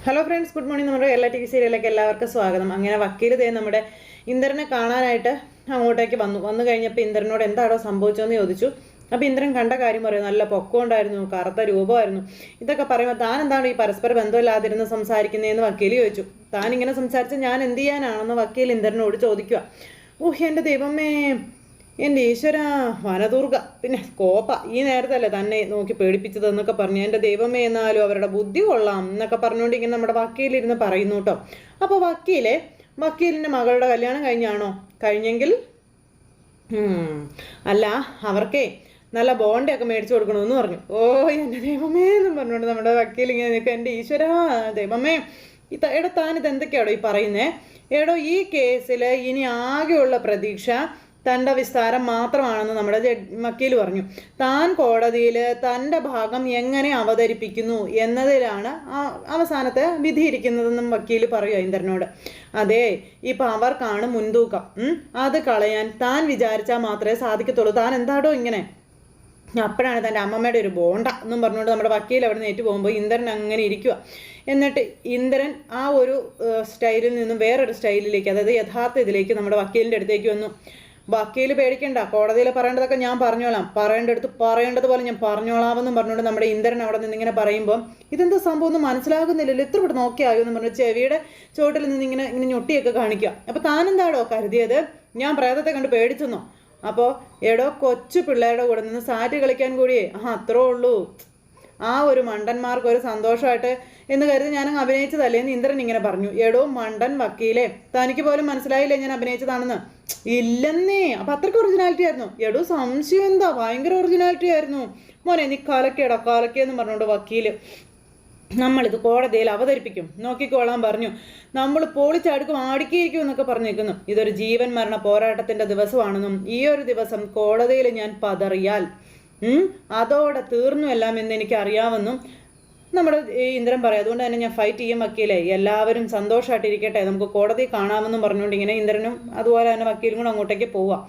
Hello friends, good morning. നമ്മുടെ എല്ലാ TV സീരിയലിലേക്ക് എല്ലാവർക്കും സ്വാഗതം. അങ്ങനെ വക്കീൽ ദേ നമ്മുടെ ഇന്ദ്രനെ കാണാനായിട്ട് അങ്ങോട്ടേക്ക് വന്നു കഴിഞ്ഞപ്പോൾ ഇന്ദ്രനോട് എന്താണോ സംഭവിച്ചതെന്ന് ചോദിച്ചു. അപ്പോൾ ഇന്ദ്രൻ കണ്ട കാര്യം പറയും. നല്ല പൊക്കമുണ്ടായിരുന്നു, കറുത്ത രൂപമായിരുന്നു. ഇതൊക്കെ പറയുമ്പോൾ താൻ എന്താണ് ഈ പരസ്പര ബന്ധമില്ലാതിരുന്ന് സംസാരിക്കുന്നതെന്ന് വക്കീൽ ചോദിച്ചു. താൻ ഇങ്ങനെ സംസാരിച്ച് ഞാൻ എന്ത് ചെയ്യാനാണെന്ന് വക്കീൽ ഇന്ദ്രനോട് ചോദിക്കുക. ഓഹ് എൻ്റെ ദൈവമേ, എൻ്റെ ഈശ്വര, വനദുർഗ, പിന്നെ കോപ്പ ഈ നേരത്തല്ലേ തന്നെ നോക്കി പേടിപ്പിച്ചത് എന്നൊക്കെ പറഞ്ഞു. എൻ്റെ ദൈവമേ, എന്നാലും അവരുടെ ബുദ്ധി കൊള്ളാം എന്നൊക്കെ പറഞ്ഞുകൊണ്ട് ഇങ്ങനെ നമ്മുടെ വക്കീലിരുന്ന് പറയുന്നു കേട്ടോ. അപ്പോൾ വക്കീലിൻ്റെ മകളുടെ കല്യാണം കഴിഞ്ഞാണോ? കഴിഞ്ഞെങ്കിൽ അല്ല, അവർക്കേ നല്ല ബോണ്ടൊക്കെ മേടിച്ചു കൊടുക്കണമെന്ന് പറഞ്ഞു. ഓ എൻ്റെ ദൈവമേ എന്നും പറഞ്ഞുകൊണ്ട് നമ്മുടെ വക്കീൽ ഇങ്ങനെ നിൽക്കുക. എൻ്റെ ഈശ്വര ദൈവമേ, എടോ താനിത് എന്തൊക്കെയാണോ ഈ പറയുന്നേ? എടോ, ഈ കേസിൽ ഇനി ആകെയുള്ള പ്രതീക്ഷ തൻ്റെ വിസ്താരം മാത്രമാണെന്ന് നമ്മുടെ വക്കീൽ പറഞ്ഞു. താൻ കോടതിയിൽ തൻ്റെ ഭാഗം എങ്ങനെ അവതരിപ്പിക്കുന്നു എന്നതിലാണ് അവസാനത്തെ വിധിയിരിക്കുന്നതെന്നും വക്കീൽ പറയുക ഇന്ദ്രനോട്. അതെ, ഇപ്പം അവർക്കാണ് മുൻതൂക്കം. അത് കളയാൻ താൻ വിചാരിച്ചാൽ മാത്രമേ സാധിക്കത്തുള്ളൂ. താൻ എന്താടോ ഇങ്ങനെ? അപ്പോഴാണ് തൻ്റെ അമ്മമ്മയുടെ ഒരു ബോണ്ട എന്നും പറഞ്ഞുകൊണ്ട് നമ്മുടെ വക്കീൽ അവിടെ നിന്ന് ഏറ്റു പോകുമ്പോൾ ഇന്ദ്രൻ അങ്ങനെ ഇരിക്കുക. എന്നിട്ട് ഇന്ദ്രൻ ആ ഒരു സ്റ്റൈലിൽ നിന്നും വേറൊരു സ്റ്റൈലിലേക്ക്, അതായത് യഥാർത്ഥ ഇതിലേക്ക് നമ്മുടെ വക്കീലിൻ്റെ അടുത്തേക്ക് വന്നു. വക്കീൽ പേടിക്കണ്ട, കോടതിയിൽ പറയേണ്ടതൊക്കെ ഞാൻ പറഞ്ഞോളാം, പറയേണ്ടതുപോലെ ഞാൻ പറഞ്ഞോളാമെന്നും പറഞ്ഞുകൊണ്ട് നമ്മുടെ ഇന്ദ്രൻ അവിടെ നിന്ന് ഇങ്ങനെ പറയുമ്പോൾ ഇതെന്താ സംഭവം ഒന്നും മനസ്സിലാകുന്നില്ലല്ലോ, എത്ര ഇവിടെ നോക്കിയായോ എന്ന് പറഞ്ഞു ചെവിയുടെ ചോട്ടിൽ നിന്ന് ഇങ്ങനെ ഞൊട്ടിയൊക്കെ കാണിക്കുക. അപ്പോൾ താനെന്താടോ കരുതിയത് ഞാൻ പ്രേതത്തെ കണ്ട് പേടിച്ചെന്നോ? അപ്പോൾ എടോ, കൊച്ചു പിള്ളേരുടെ കൂടെ നിന്ന് സാറ്റ് കളിക്കാൻ കൂടിയേ അത്രേ ഉള്ളൂ. ആ ഒരു മണ്ടന്മാർക്ക് ഒരു സന്തോഷമായിട്ട് എന്ന് കരുതി ഞാനങ്ങ് അഭിനയിച്ചതല്ലേ എന്ന് ഇന്ദ്രൻ ഇങ്ങനെ പറഞ്ഞു. എടോ മണ്ടൻ വക്കീലേ, തനിക്ക് പോലും മനസ്സിലായില്ലേ ഞാൻ അഭിനയിച്ചതാണെന്ന്? ഇല്ലെന്നേ. അപ്പം അത്രയ്ക്ക് ഒറിജിനാലിറ്റി ആയിരുന്നു. എടോ സംശയം എന്താ, ഭയങ്കര ഒറിജിനാലിറ്റി ആയിരുന്നു മോനെ, നീ കാലക്കേന്ന് പറഞ്ഞുകൊണ്ട് വക്കീല് നമ്മളിത് കോടതിയിൽ അവതരിപ്പിക്കും, നോക്കിക്കോളാൻ പറഞ്ഞു. നമ്മൾ പൊളിച്ചടുക്കും, ആടിക്കിയിരിക്കും എന്നൊക്കെ പറഞ്ഞേക്കുന്നു. ഇതൊരു ജീവൻ മരണ പോരാട്ടത്തിൻ്റെ ദിവസമാണെന്നും ഈ ഒരു ദിവസം കോടതിയിൽ ഞാൻ പതറിയാൽ അതോടെ തീർന്നു എല്ലാം എന്ന് എനിക്ക് അറിയാമെന്നും നമ്മുടെ ഇന്ദ്രൻ പറയും. അതുകൊണ്ട് തന്നെ ഞാൻ ഫൈറ്റ് ചെയ്യും വക്കീലേ, എല്ലാവരും സന്തോഷമായിട്ടിരിക്കട്ടെ, നമുക്ക് കോടതി കാണാമെന്നും പറഞ്ഞുകൊണ്ട് ഇങ്ങനെ ഇന്ദ്രനും അതുപോലെ തന്നെ വക്കീലും കൂടെ അങ്ങോട്ടേക്ക് പോവുക.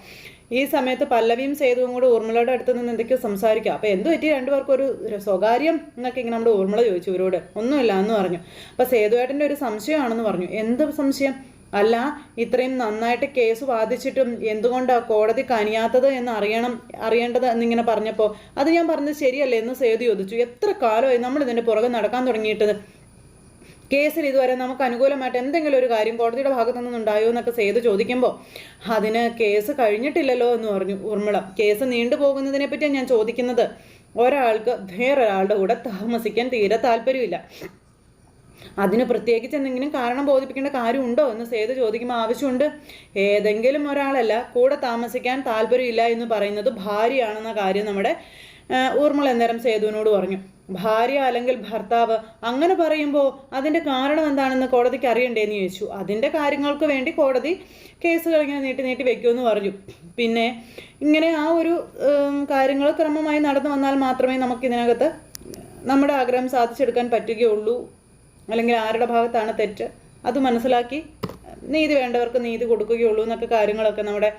ഈ സമയത്ത് പല്ലവിയും സേതുവും കൂടെ ഊർമിളയുടെ അടുത്ത് നിന്ന് എന്തൊക്കെയോ സംസാരിക്കുക. അപ്പോൾ എന്ത് പറ്റി രണ്ടുപേർക്കും ഒരു സ്വകാര്യം എന്നൊക്കെ ഇങ്ങനെ നമ്മുടെ ഊർമിള ചോദിച്ചു ഇവരോട്. ഒന്നുമില്ല എന്ന് പറഞ്ഞു. അപ്പോൾ സേതുവേട്ടൻ്റെ ഒരു സംശയമാണെന്ന് പറഞ്ഞു. എന്ത് സംശയം? അല്ല, ഇത്രയും നന്നായിട്ട് കേസ് വാദിച്ചിട്ടും എന്തുകൊണ്ടാണ് കോടതി കനിയാത്തത് എന്ന് അറിയേണ്ടത് എന്നിങ്ങനെ പറഞ്ഞപ്പോൾ അത് ഞാൻ പറഞ്ഞത് ശരിയല്ലേ എന്ന് സേതു ചോദിച്ചു. എത്ര കാലമായി നമ്മളിതിൻ്റെ പുറകെ നടക്കാൻ തുടങ്ങിയിട്ടത്? കേസിൽ ഇതുവരെ നമുക്ക് അനുകൂലമായിട്ട് എന്തെങ്കിലും ഒരു കാര്യം കോടതിയുടെ ഭാഗത്തു നിന്നുണ്ടായോ എന്നൊക്കെ സേതു ചോദിക്കുമ്പോൾ അതിന് കേസ് കഴിഞ്ഞിട്ടില്ലല്ലോ എന്ന് പറഞ്ഞു ഊർമിള. കേസ് നീണ്ടുപോകുന്നതിനെ പറ്റിയാണ് ഞാൻ ചോദിക്കുന്നത്. ഒരാൾക്ക് വേറൊരാളുടെ കൂടെ താമസിക്കാൻ തീരെ താല്പര്യമില്ല, അതിന് പ്രത്യേകിച്ച് എന്തെങ്കിലും കാരണം ബോധിപ്പിക്കേണ്ട കാര്യമുണ്ടോ എന്ന് സേതു ചോദിക്കുമ്പോൾ ആവശ്യമുണ്ട്. ഏതെങ്കിലും ഒരാളല്ല കൂടെ താമസിക്കാൻ താല്പര്യമില്ല എന്ന് പറയുന്നത് ഭാര്യയാണെന്ന കാര്യം നമ്മുടെ ഊർമിള അന്നേരം സേതുവിനോട് പറഞ്ഞു. ഭാര്യ അല്ലെങ്കിൽ ഭർത്താവ് അങ്ങനെ പറയുമ്പോൾ അതിൻ്റെ കാരണം എന്താണെന്ന് കോടതിക്ക് അറിയണ്ടേന്ന് ചോദിച്ചു. അതിൻ്റെ കാര്യങ്ങൾക്ക് വേണ്ടി കോടതി കേസുകൾ ഇങ്ങനെ നീട്ടി വെക്കുമെന്ന് പറഞ്ഞു. പിന്നെ ഇങ്ങനെ ആ ഒരു കാര്യങ്ങൾ ക്രമമായി നടന്നു വന്നാൽ മാത്രമേ നമുക്കിതിനകത്ത് നമ്മുടെ ആഗ്രഹം സാധിച്ചെടുക്കാൻ പറ്റുകയുള്ളൂ. അല്ലെങ്കിൽ ആരുടെ ഭാഗത്താണ് തെറ്റ് അത് മനസ്സിലാക്കി നീതി വേണ്ടവർക്ക് നീതി കൊടുക്കുകയുള്ളൂ എന്നൊക്കെ കാര്യങ്ങളൊക്കെ നമ്മുടെ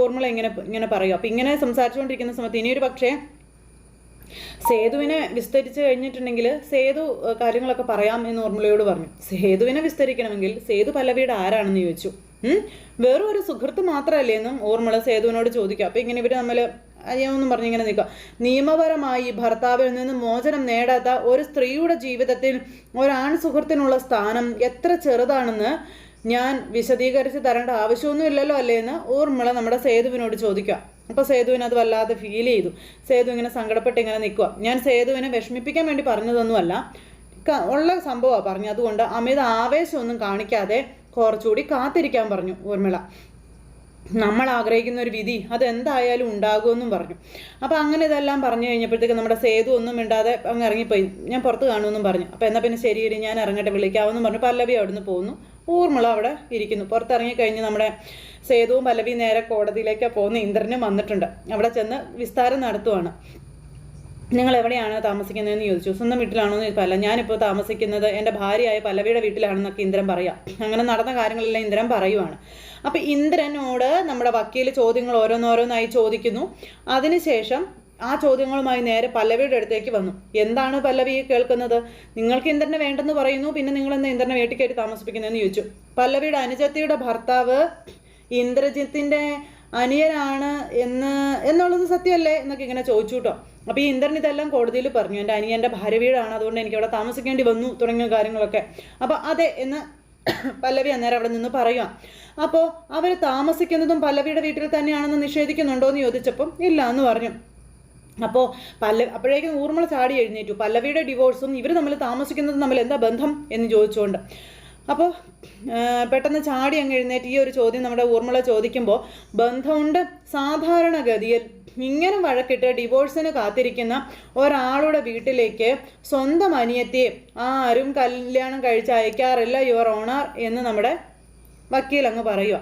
ഊർമിള ഇങ്ങനെ പറയും. അപ്പം ഇങ്ങനെ സംസാരിച്ചുകൊണ്ടിരിക്കുന്ന സമയത്ത് ഇനിയൊരു പക്ഷേ സേതുവിനെ വിസ്തരിച്ച് കഴിഞ്ഞിട്ടുണ്ടെങ്കിൽ സേതു കാര്യങ്ങളൊക്കെ പറയാം എന്ന് ഊർമിളയോട് പറഞ്ഞു. സേതുവിനെ വിസ്തരിക്കണമെങ്കിൽ സേതു പല്ലവിയുടെ ആരാണെന്ന് ചോദിച്ചു. വെറും ഒരു സുഹൃത്ത് മാത്രമല്ലേ എന്നും ഊർമിള സേതുവിനോട് ചോദിക്കുക. അപ്പം ഇങ്ങനെ ഇവർ തമ്മിൽ അയ്യൊന്നും പറഞ്ഞിങ്ങനെ നിൽക്കുക. നിയമപരമായി ഭർത്താവിൽ നിന്ന് മോചനം നേടാത്ത ഒരു സ്ത്രീയുടെ ജീവിതത്തിൽ ഒരാൺ സുഹൃത്തിനുള്ള സ്ഥാനം എത്ര ചെറുതാണെന്ന് ഞാൻ വിശദീകരിച്ച് തരേണ്ട ആവശ്യമൊന്നുമില്ലല്ലോ അല്ലേ എന്ന് ഊർമിള നമ്മുടെ സേതുവിനോട് ചോദിക്കുക. അപ്പോൾ സേതുവിന് അത് വല്ലാതെ ഫീൽ ചെയ്തു. സേതു ഇങ്ങനെ സങ്കടപ്പെട്ട് ഇങ്ങനെ നിൽക്കുക. ഞാൻ സേതുവിനെ വിഷമിപ്പിക്കാൻ വേണ്ടി പറഞ്ഞതൊന്നുമല്ല, ഉള്ള സംഭവമാണ് പറഞ്ഞു. അതുകൊണ്ട് അമിത ആവേശമൊന്നും കാണിക്കാതെ കുറച്ചുകൂടി കാത്തിരിക്കാൻ പറഞ്ഞു ഊർമിള. നമ്മൾ ആഗ്രഹിക്കുന്ന ഒരു വിധി അതെന്തായാലും ഉണ്ടാകുമെന്നും പറഞ്ഞു. അപ്പോൾ അങ്ങനെ ഇതെല്ലാം പറഞ്ഞു കഴിഞ്ഞപ്പോഴത്തേക്ക് നമ്മുടെ സേതു ഒന്നും മിണ്ടാതെ അങ്ങ് ഇറങ്ങിപ്പോയി. ഞാൻ പുറത്ത് കാണുമെന്നും പറഞ്ഞു. അപ്പോൾ എന്നാൽ പിന്നെ ശരി ഞാൻ ഇറങ്ങട്ടെ, വിളിക്കാമെന്നും പറഞ്ഞു. പല്ലവി അവിടുന്ന് പോകുന്നു. ഊർമിള അവിടെ ഇരിക്കുന്നു. പുറത്തിറങ്ങിക്കഴിഞ്ഞ് നമ്മുടെ സേതുവും പല്ലവി നേരെ കോടതിയിലേക്ക് പോകുന്ന ഇന്ദ്രനും വന്നിട്ടുണ്ട്. അവിടെ ചെന്ന് വിസ്താരം നടത്തുവാണ്. നിങ്ങൾ എവിടെയാണ് താമസിക്കുന്നതെന്ന് ചോദിച്ചു. സ്വന്തം വീട്ടിലാണോ എന്ന് ചോദിച്ചല്ല, ഞാനിപ്പോൾ താമസിക്കുന്നത് എൻ്റെ ഭാര്യയായ പല്ലവിയുടെ വീട്ടിലാണെന്നൊക്കെ ഇന്ദ്രൻ പറയാം. അങ്ങനെ നടന്ന കാര്യങ്ങളെല്ലാം ഇന്ദ്രൻ പറയുവാണ്. അപ്പം ഇന്ദ്രനോട് നമ്മുടെ വക്കീൽ ചോദ്യങ്ങൾ ഓരോന്നോരോന്നായി ചോദിക്കുന്നു. അതിനുശേഷം ആ ചോദ്യങ്ങളുമായി നേരെ പല്ലവിയുടെ അടുത്തേക്ക് വന്നു. എന്താണ് പല്ലവി കേൾക്കുന്നത്? നിങ്ങൾക്ക് ഇന്ദ്രനെ വേണ്ടെന്ന് പറയുന്നു, പിന്നെ നിങ്ങൾ എന്താ ഇന്ദ്രനെ വീട്ടിൽ കയറ്റി താമസിപ്പിക്കുന്നതെന്ന് ചോദിച്ചു. പല്ലവിയുടെ അനുജത്തിയുടെ ഭർത്താവ് ഇന്ദ്രജിത്തിന്റെ അനിയനാണ് എന്നുള്ളത് സത്യമല്ലേ എന്നൊക്കെ ഇങ്ങനെ ചോദിച്ചു കേട്ടോ. അപ്പോൾ ഈ ഇന്ദ്രൻ ഇതെല്ലാം കോടതിയിൽ പറഞ്ഞു, എൻ്റെ അനിയൻ്റെ ഭാര്യ വീടാണ്, അതുകൊണ്ട് എനിക്ക് അവിടെ താമസിക്കേണ്ടി വന്നു തുടങ്ങിയ കാര്യങ്ങളൊക്കെ. അപ്പോൾ അതെ എന്ന് പല്ലവി അന്നേരം അവിടെ നിന്ന് പറയുക. അപ്പോൾ അവർ താമസിക്കുന്നതും പല്ലവിയുടെ വീട്ടിൽ തന്നെയാണെന്ന് നിഷേധിക്കുന്നുണ്ടോ എന്ന് ചോദിച്ചപ്പം ഇല്ല എന്ന് പറഞ്ഞു. അപ്പോൾ അപ്പോഴേക്കും ഊർമിള ചാടി എഴുന്നേറ്റു. പല്ലവിയുടെ ഡിവോഴ്സും ഇവർ തമ്മിൽ താമസിക്കുന്നതും തമ്മിൽ എന്താ ബന്ധം എന്ന് ചോദിച്ചുകൊണ്ട്. അപ്പോൾ പെട്ടെന്ന് ചാടി അങ്ങ് എഴുന്നേറ്റ് ഈ ഒരു ചോദ്യം നമ്മുടെ ഊർമിള ചോദിക്കുമ്പോൾ, ബന്ധമുണ്ട്. സാധാരണഗതിയിൽ ഇങ്ങനെ വഴക്കിട്ട് ഡിവോഴ്സിന് കാത്തിരിക്കുന്ന ഒരാളുടെ വീട്ടിലേക്ക് സ്വന്തം അനിയത്തിയെ ആരും കല്യാണം കഴിച്ച് അയക്കാറില്ല യുവർ ഓണർ എന്ന് നമ്മുടെ വക്കീൽ അങ്ങ് പറയുക.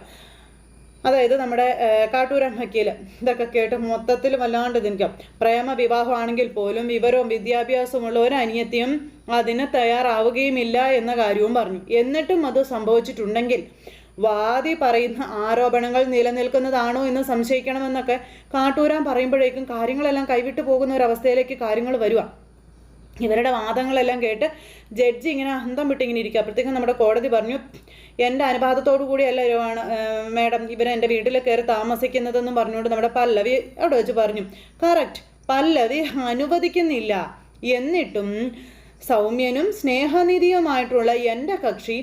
അതായത് നമ്മുടെ കാട്ടൂരാൻ വക്കീൽ. ഇതൊക്കെ കേട്ട് മൊത്തത്തിൽ വല്ലാണ്ട് നിൽക്കാം. പ്രേമ വിവാഹമാണെങ്കിൽ പോലും വിവരവും വിദ്യാഭ്യാസമുള്ള ഒരു അനിയത്തിയും അതിന് തയ്യാറാവുകയുമില്ല എന്ന കാര്യവും പറഞ്ഞു. എന്നിട്ടും അത് സംഭവിച്ചിട്ടുണ്ടെങ്കിൽ വാദി പറയുന്ന ആരോപണങ്ങൾ നിലനിൽക്കുന്നതാണോ എന്ന് സംശയിക്കണമെന്നൊക്കെ കാട്ടൂരാൻ പറയുമ്പോഴേക്കും കാര്യങ്ങളെല്ലാം കൈവിട്ടു പോകുന്ന ഒരവസ്ഥയിലേക്ക് കാര്യങ്ങൾ വരുക. ഇവരുടെ വാദങ്ങളെല്ലാം കേട്ട് ജഡ്ജി ഇങ്ങനെ അന്തം വിട്ടിങ്ങനെ ഇരിക്കുക. അപ്പോഴത്തേക്കും നമ്മുടെ കോടതി പറഞ്ഞു, എൻ്റെ അനുവാദത്തോടു കൂടിയല്ല മാഡം ഇവരെ എൻ്റെ വീട്ടിൽ കയറി താമസിക്കുന്നതെന്നും പറഞ്ഞുകൊണ്ട് നമ്മുടെ പല്ലവി അവിടെ വെച്ച് പറഞ്ഞു. കറക്റ്റ്, പല്ലവി അനുവദിക്കുന്നില്ല. എന്നിട്ടും സൗമ്യനും സ്നേഹനിധിയുമായിട്ടുള്ള എൻ്റെ കക്ഷി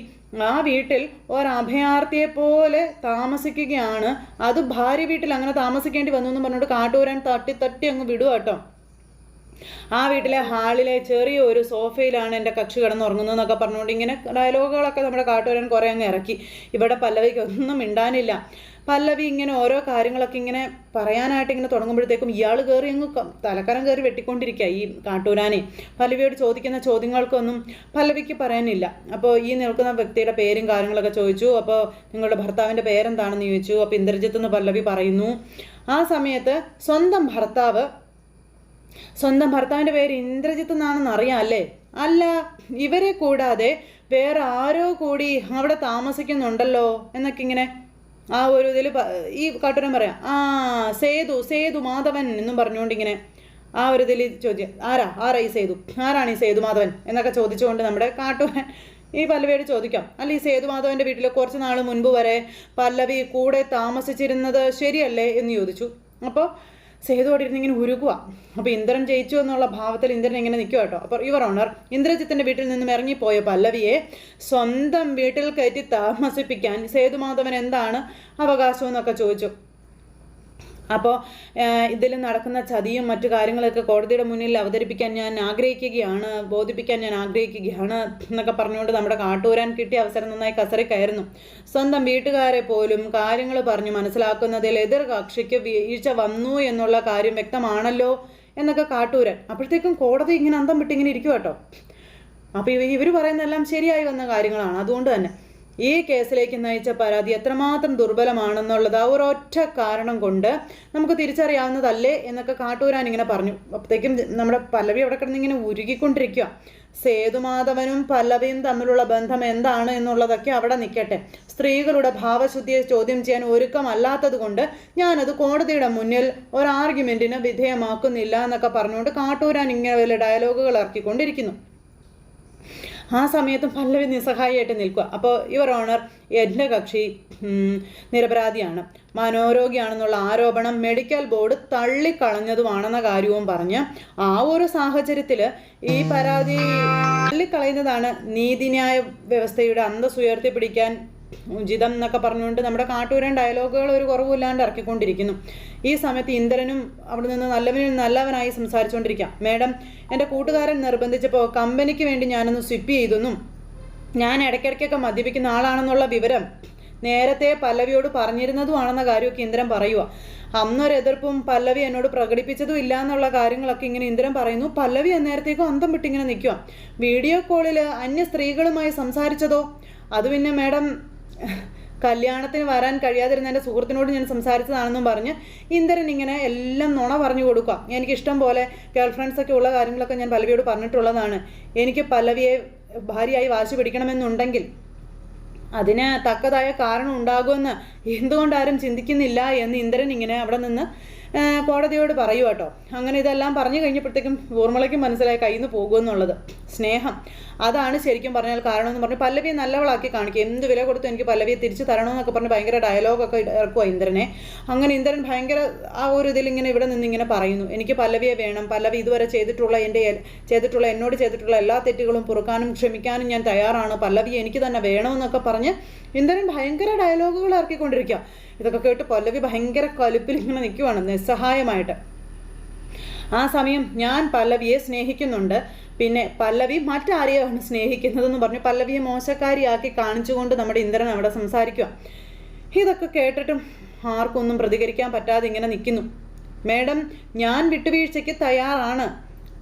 ആ വീട്ടിൽ ഒരഭയാർത്ഥിയെ പോലെ താമസിക്കുകയാണ്. അത് ഭാര്യ വീട്ടിൽ അങ്ങനെ താമസിക്കേണ്ടി വന്നു എന്ന് പറഞ്ഞുകൊണ്ട് കാട്ടൂരാൻ തട്ടി അങ്ങ് വിടുക കേട്ടോ. ആ വീട്ടിലെ ഹാളിലെ ചെറിയ ഒരു സോഫയിലാണ് എൻ്റെ കക്ഷി കിടന്നുറങ്ങുന്നതെന്നൊക്കെ പറഞ്ഞുകൊണ്ട് ഇങ്ങനെ ഡയലോഗുകളൊക്കെ നമ്മുടെ കാട്ടൂരാൻ കുറേ അങ്ങ് ഇറക്കി. ഇവിടെ പല്ലവിക്ക് ഒന്നും മിണ്ടാനില്ല. പല്ലവി ഇങ്ങനെ ഓരോ കാര്യങ്ങളൊക്കെ ഇങ്ങനെ പറയാനായിട്ട് ഇങ്ങനെ തുടങ്ങുമ്പോഴത്തേക്കും ഇയാൾ കയറി അങ്ങ് തലക്കരം കയറി വെട്ടിക്കൊണ്ടിരിക്കുക ഈ കാട്ടൂരാനെ. പല്ലവിയോട് ചോദിക്കുന്ന ചോദ്യങ്ങൾക്കൊന്നും പല്ലവിക്ക് പറയാനില്ല. അപ്പോൾ ഈ നിൽക്കുന്ന വ്യക്തിയുടെ പേരും കാര്യങ്ങളൊക്കെ ചോദിച്ചു. അപ്പോൾ നിങ്ങളുടെ ഭർത്താവിൻ്റെ പേരെന്താണെന്ന് ചോദിച്ചു. അപ്പോൾ ഇന്ദ്രജിത്ത് എന്ന് പല്ലവി പറയുന്നു. ആ സമയത്ത് സ്വന്തം ഭർത്താവിൻ്റെ പേര് ഇന്ദ്രജിത്ത് എന്നാണെന്ന് അറിയാം അല്ലേ? അല്ല, ഇവരെ കൂടാതെ വേറെ ആരോ കൂടി അവിടെ താമസിക്കുന്നുണ്ടല്ലോ എന്നൊക്കെ ഇങ്ങനെ ആ ഒരു ഇതിൽ ഈ കാട്ടൂരൻ പറയാം. സേതു മാധവൻ എന്നും പറഞ്ഞുകൊണ്ടിങ്ങനെ ആ ഒരു ഇതിൽ ചോദ്യം, ആരാ ഈ സേതു, ആരാണ് ഈ സേതു മാധവൻ എന്നൊക്കെ ചോദിച്ചുകൊണ്ട് നമ്മുടെ കാട്ടൂരൻ ഈ പല്ലവിയോട് ചോദിക്കാം. അല്ല, ഈ സേതുമാധവൻ്റെ വീട്ടിൽ കുറച്ച് നാൾ മുൻപ് വരെ പല്ലവി കൂടെ താമസിച്ചിരുന്നത് ശരിയല്ലേ എന്ന് ചോദിച്ചു. അപ്പോൾ സേതുവോടെ ഇരുന്ന് ഇങ്ങനെ ഉരുകുക. അപ്പോൾ ഇന്ദ്രൻ ജയിച്ചു എന്നുള്ള ഭാവത്തിൽ ഇന്ദ്രൻ ഇങ്ങനെ നിൽക്കുക കേട്ടോ. അപ്പോൾ യുവർ ഓണർ, ഇന്ദ്രജിത്തിൻ്റെ വീട്ടിൽ നിന്നും ഇറങ്ങിപ്പോയ പല്ലവിയെ സ്വന്തം വീട്ടിൽ കയറ്റി താമസിപ്പിക്കാൻ സേതുമാധവൻ എന്താണ് അവകാശം എന്നൊക്കെ ചോദിച്ചു. അപ്പോൾ ഇതിൽ നടക്കുന്ന ചതിയും മറ്റു കാര്യങ്ങളൊക്കെ കോടതിയുടെ മുന്നിൽ അവതരിപ്പിക്കാൻ ഞാൻ ആഗ്രഹിക്കുകയാണ്, ബോധിപ്പിക്കാൻ ഞാൻ ആഗ്രഹിക്കുകയാണ് എന്നൊക്കെ പറഞ്ഞുകൊണ്ട് നമ്മുടെ കാട്ടൂരാൻ കിട്ടിയ അവസരം നന്നായി കസറിക്കയറുന്നു. സ്വന്തം വീട്ടുകാരെ പോലും കാര്യങ്ങൾ പറഞ്ഞു മനസ്സിലാക്കുന്നതിൽ എതിർ കക്ഷിക്ക് വീഴ്ച വന്നു എന്നുള്ള കാര്യം വ്യക്തമാണല്ലോ എന്നൊക്കെ കാട്ടൂരാൻ. അപ്പോഴത്തേക്കും കോടതി ഇങ്ങനെ അന്തം വിട്ടിങ്ങനെ ഇരിക്കും കേട്ടോ. അപ്പോൾ ഇവർ പറയുന്നതെല്ലാം ശരിയായി വന്ന കാര്യങ്ങളാണ്. അതുകൊണ്ട് തന്നെ ഈ കേസിലേക്ക് നയിച്ച പരാതി എത്രമാത്രം ദുർബലമാണെന്നുള്ളത് ആ ഒരൊറ്റ കാരണം കൊണ്ട് നമുക്ക് തിരിച്ചറിയാവുന്നതല്ലേ എന്നൊക്കെ കാട്ടൂരാൻ ഇങ്ങനെ പറഞ്ഞു. അപ്പോഴത്തേക്കും നമ്മുടെ പല്ലവി അവിടെ കിടന്ന് ഇങ്ങനെ ഉരുകിക്കൊണ്ടിരിക്കുക. സേതുമാധവനും പല്ലവിയും തമ്മിലുള്ള ബന്ധം എന്താണ് എന്നുള്ളതൊക്കെ അവിടെ നിൽക്കട്ടെ. സ്ത്രീകളുടെ ഭാവശുദ്ധിയെ ചോദ്യം ചെയ്യാൻ ഒരുക്കമല്ലാത്തത് കൊണ്ട് ഞാനത് കോടതിയുടെ മുന്നിൽ ഒരു ആർഗ്യുമെൻറ്റിന് വിധേയമാക്കുന്നില്ല എന്നൊക്കെ പറഞ്ഞുകൊണ്ട് കാട്ടൂരാൻ ഇങ്ങനെ വലിയ ഡയലോഗുകൾ ഇറക്കിക്കൊണ്ടിരിക്കുന്നു. ആ സമയത്തും പല്ലവി നിസ്സഹായിയായിട്ട് നിൽക്കുക. അപ്പോൾ യുവർ ഓണർ, എൻ്റെ കക്ഷി നിരപരാധിയാണ്, മനോരോഗിയാണെന്നുള്ള ആരോപണം മെഡിക്കൽ ബോർഡ് തള്ളിക്കളഞ്ഞതുമാണെന്ന കാര്യവും പറഞ്ഞ് ആ ഒരു സാഹചര്യത്തിൽ ഈ പരാതി തള്ളിക്കളയുന്നതാണ് നീതിന്യായ വ്യവസ്ഥയുടെ അന്തസ്സ് ഉയർത്തിപ്പിടിക്കാൻ ഉചിതം എന്നൊക്കെ പറഞ്ഞുകൊണ്ട് നമ്മുടെ കാട്ടൂരൻ ഡയലോഗുകൾ ഒരു കുറവില്ലാണ്ട് ഇറക്കിക്കൊണ്ടിരിക്കുന്നു. ഈ സമയത്ത് ഇന്ദ്രനും അവിടെ നിന്ന് നല്ലവനായി സംസാരിച്ചുകൊണ്ടിരിക്കാം. മാഡം, എൻ്റെ കൂട്ടുകാരൻ നിർബന്ധിച്ചപ്പോൾ കമ്പനിക്ക് വേണ്ടി ഞാനൊന്ന് സ്വിപ്പ് ചെയ്തെന്നും ഞാൻ ഇടയ്ക്കിടയ്ക്കൊക്കെ മദ്യപിക്കുന്ന ആളാണെന്നുള്ള വിവരം നേരത്തെ പല്ലവിയോട് പറഞ്ഞിരുന്നതുമാണെന്ന കാര്യമൊക്കെ ഇന്ദ്രൻ പറയുക. അന്നൊരെതിർപ്പും പല്ലവി എന്നോട് പ്രകടിപ്പിച്ചതും ഇല്ല എന്നുള്ള കാര്യങ്ങളൊക്കെ ഇങ്ങനെ ഇന്ദ്രൻ പറയുന്നു. പല്ലവി അന്നേരത്തേക്കും അന്തം വിട്ടിങ്ങനെ നിൽക്കുക. വീഡിയോ കോളിൽ അന്യ സ്ത്രീകളുമായി സംസാരിച്ചതോ? അത് പിന്നെ മാഡം കല്യാണത്തിന് വരാൻ കഴിയാതിരുന്ന എൻ്റെ സുഹൃത്തിനോട് ഞാൻ സംസാരിച്ചതാണെന്നും പറഞ്ഞ് ഇന്ദ്രൻ ഇങ്ങനെ എല്ലാം നുണ പറഞ്ഞു കൊടുക്കുക. എനിക്കിഷ്ടം പോലെ ഗേൾ ഫ്രണ്ട്സൊക്കെ ഉള്ള കാര്യങ്ങളൊക്കെ ഞാൻ പല്ലവിയോട് പറഞ്ഞിട്ടുള്ളതാണ്. എനിക്ക് പല്ലവിയെ ഭാര്യയായി വാശി പിടിക്കണമെന്നുണ്ടെങ്കിൽ അതിന് തക്കതായ കാരണം ഉണ്ടാകുമെന്ന് എന്തുകൊണ്ടാരും ചിന്തിക്കുന്നില്ല എന്ന് ഇന്ദ്രൻ ഇങ്ങനെ അവിടെ നിന്ന് കോടതിയോട് പറയൂ കേട്ടോ. അങ്ങനെ ഇതെല്ലാം പറഞ്ഞു കഴിഞ്ഞപ്പോഴത്തേക്കും ഊർമിളയ്ക്കും മനസ്സിലായി കയ്യിൽ നിന്ന് പോകുമെന്നുള്ളത്. സ്നേഹം അതാണ് ശരിക്കും പറഞ്ഞാൽ കാരണമെന്ന് പറഞ്ഞ് പല്ലവിയെ നല്ലവളാക്കി കാണിക്കുക. എന്ത് വില കൊടുത്തു എനിക്ക് പല്ലവിയെ തിരിച്ച് തരണമെന്നൊക്കെ പറഞ്ഞ് ഭയങ്കര ഡയലോഗൊക്കെ ഇറക്കുക ഇന്ദ്രനെ. അങ്ങനെ ഇന്ദ്രൻ ഭയങ്കര ആ ഒരു ഇതിൽ ഇങ്ങനെ ഇവിടെ നിന്ന് ഇങ്ങനെ പറയുന്നു, എനിക്ക് പല്ലവിയെ വേണം, പല്ലവി ഇതുവരെ ചെയ്തിട്ടുള്ള എന്നോട് ചെയ്തിട്ടുള്ള എല്ലാ തെറ്റുകളും പൊറുക്കാനും ക്ഷമിക്കാനും ഞാൻ തയ്യാറാണ്, പല്ലവിയെ എനിക്ക് തന്നെ വേണമെന്നൊക്കെ പറഞ്ഞ് ഇന്ദ്രൻ ഭയങ്കര ഡയലോഗുകൾ ഇറക്കിക്കൊണ്ടിരിക്കുക. ഇതൊക്കെ കേട്ട് പല്ലവി ഭയങ്കര കലിപ്പിൽ ഇങ്ങനെ നിൽക്കുവാണ് നിസ്സഹായമായിട്ട്. ആ സമയം ഞാൻ പല്ലവിയെ സ്നേഹിക്കുന്നുണ്ട്, പിന്നെ പല്ലവി മറ്റാരെയാണ് സ്നേഹിക്കുന്നതെന്ന് പറഞ്ഞ് പല്ലവിയെ മോശക്കാരിയാക്കി കാണിച്ചുകൊണ്ട് നമ്മുടെ ഇന്ദ്രൻ അവിടെ സംസാരിക്കുക. ഇതൊക്കെ കേട്ടിട്ടും ആർക്കൊന്നും പ്രതികരിക്കാൻ പറ്റാതെ ഇങ്ങനെ നിൽക്കുന്നു. മേഡം, ഞാൻ വിട്ടുവീഴ്ചയ്ക്ക് തയ്യാറാണ്,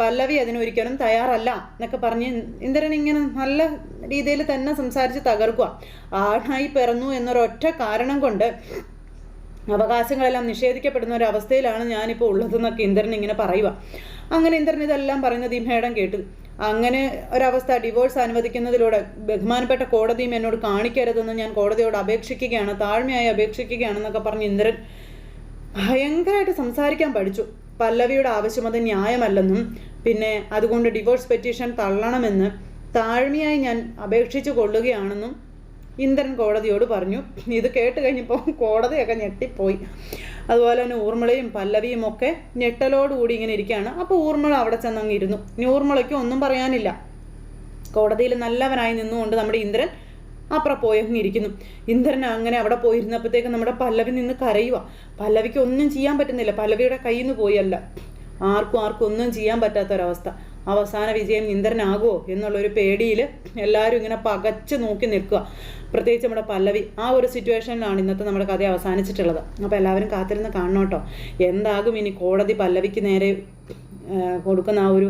പല്ലവി അതിനൊരിക്കലും തയ്യാറല്ല എന്നൊക്കെ പറഞ്ഞ് ഇന്ദ്രൻ ഇങ്ങനെ നല്ല രീതിയിൽ തന്നെ സംസാരിച്ച് തകർക്കുക. ആണായി പിറന്നു എന്നൊരൊറ്റ കാരണം കൊണ്ട് അവകാശങ്ങളെല്ലാം നിഷേധിക്കപ്പെടുന്ന ഒരു അവസ്ഥയിലാണ് ഞാനിപ്പോൾ ഉള്ളതെന്നൊക്കെ ഇന്ദ്രൻ ഇങ്ങനെ പറയുക. അങ്ങനെ ഇന്ദ്രൻ ഇതെല്ലാം പറയുന്നത് ഈ മേഡം കേട്ടു. അങ്ങനെ ഒരവസ്ഥ ഡിവോഴ്സ് അനുവദിക്കുന്നതിലൂടെ ബഹുമാനപ്പെട്ട കോടതിയും എന്നോട് കാണിക്കരുതെന്ന് ഞാൻ കോടതിയോട് അപേക്ഷിക്കുകയാണ്, താഴ്മയായി അപേക്ഷിക്കുകയാണെന്നൊക്കെ പറഞ്ഞ് ഇന്ദ്രൻ ഭയങ്കരമായിട്ട് സംസാരിക്കാൻ പഠിച്ചു. പല്ലവിയുടെ ആവശ്യം അത് ന്യായമല്ലെന്നും പിന്നെ അതുകൊണ്ട് ഡിവോഴ്സ് പെറ്റീഷൻ തള്ളണമെന്ന് താഴ്മയായി ഞാൻ അപേക്ഷിച്ചു കൊള്ളുകയാണെന്നും ഇന്ദ്രൻ കോടതിയോട് പറഞ്ഞു. ഇത് കേട്ട് കഴിഞ്ഞപ്പോൾ കോടതിയൊക്കെ ഞെട്ടിപ്പോയി. അതുപോലെ തന്നെ ഊർമിളയും പല്ലവിയും ഒക്കെ ഞെട്ടലോടുകൂടി ഇങ്ങനെ ഇരിക്കുകയാണ്. അപ്പോൾ ഊർമിള അവിടെ ചെന്നങ്ങ് ഇരുന്നു. ഇനി ഊർമിളയ്ക്ക് ഒന്നും പറയാനില്ല. കോടതിയിൽ നല്ലവനായി നിന്നുകൊണ്ട് നമ്മുടെ ഇന്ദ്രൻ അപ്പുറം പോയങ്ങ് ഇരിക്കുന്നു. ഇന്ദ്രൻ അങ്ങനെ അവിടെ പോയിരുന്നപ്പോഴത്തേക്കും നമ്മുടെ പല്ലവി നിന്ന് കരയുക. പല്ലവിക്ക് ഒന്നും ചെയ്യാൻ പറ്റുന്നില്ല, പല്ലവിയുടെ കയ്യിൽ നിന്ന് പോയല്ല. ആർക്കും ഒന്നും ചെയ്യാൻ പറ്റാത്തൊരവസ്ഥ. അവസാന വിജയം ഇന്ദ്രനാകുമോ എന്നുള്ളൊരു പേടിയിൽ എല്ലാവരും ഇങ്ങനെ പകച്ച് നോക്കി നിൽക്കുക. പ്രത്യേകിച്ച് നമ്മുടെ പല്ലവി. ആ ഒരു സിറ്റുവേഷനിലാണ് ഇന്നത്തെ നമ്മുടെ കഥ അവസാനിച്ചിട്ടുള്ളത്. അപ്പോൾ എല്ലാവരും കാത്തിരുന്ന് കാണണം കേട്ടോ. എന്താകും ഇനി കോടതി പല്ലവിക്ക് നേരെ കൊടുക്കുന്ന ആ ഒരു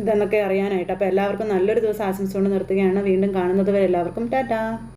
ഇതെന്നൊക്കെ അറിയാനായിട്ട്. അപ്പോൾ എല്ലാവർക്കും നല്ലൊരു ദിവസം ആശംസിച്ചുകൊണ്ട് നിർത്തുകയാണ്. വീണ്ടും കാണുന്നത് വരെ എല്ലാവർക്കും ടാറ്റാ.